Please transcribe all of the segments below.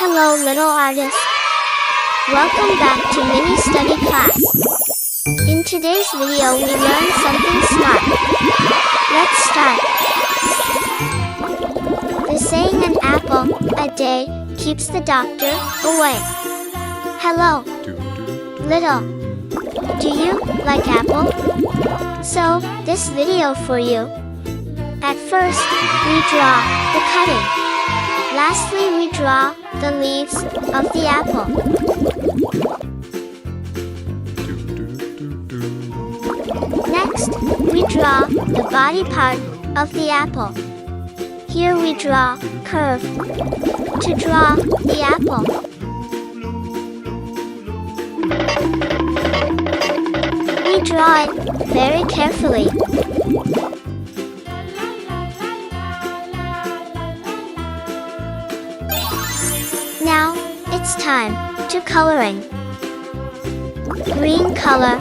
Hello little artist. Welcome back to mini study class. In today's video we learn something smart. Let's start. The saying an apple a day keeps the doctor away. Hello, little. Do you like apple? So, this video for you. At first, we draw the cutting. Lastly, we draw the leaves of the apple. Next, we draw the body part of the apple. Here we draw curve to draw the apple. We draw it very carefully. Now, it's time to coloring. Green color.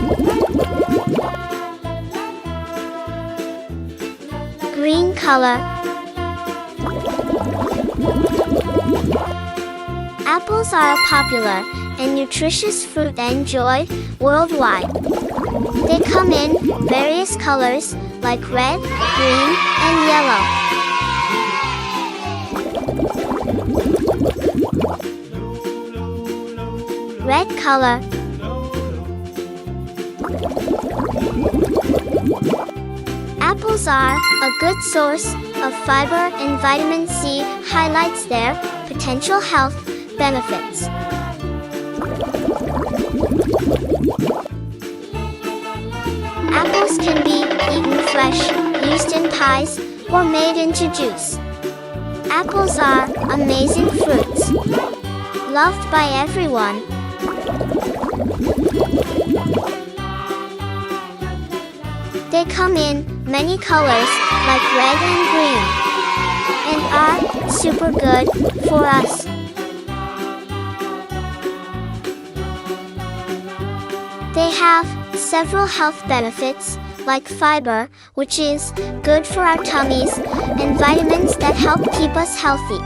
Green color. Apples are a popular and nutritious fruit enjoyed worldwide. They come in various colors like red, green, and yellow. Red color. Apples are a good source of fiber, and vitamin C highlights their potential health benefits. Apples can be eaten fresh, used in pies, or made into juice. Apples are amazing fruits, loved by everyone. They come in many colors like red and green, and are super good for us. They have several health benefits like fiber, which is good for our tummies, and vitamins that help keep us healthy.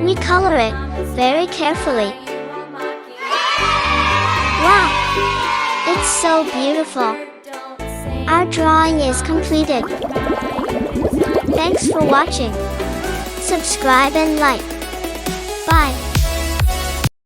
We color it very carefully. Wow! It's so beautiful. Our drawing is completed. Thanks for watching. Subscribe and like. Bye.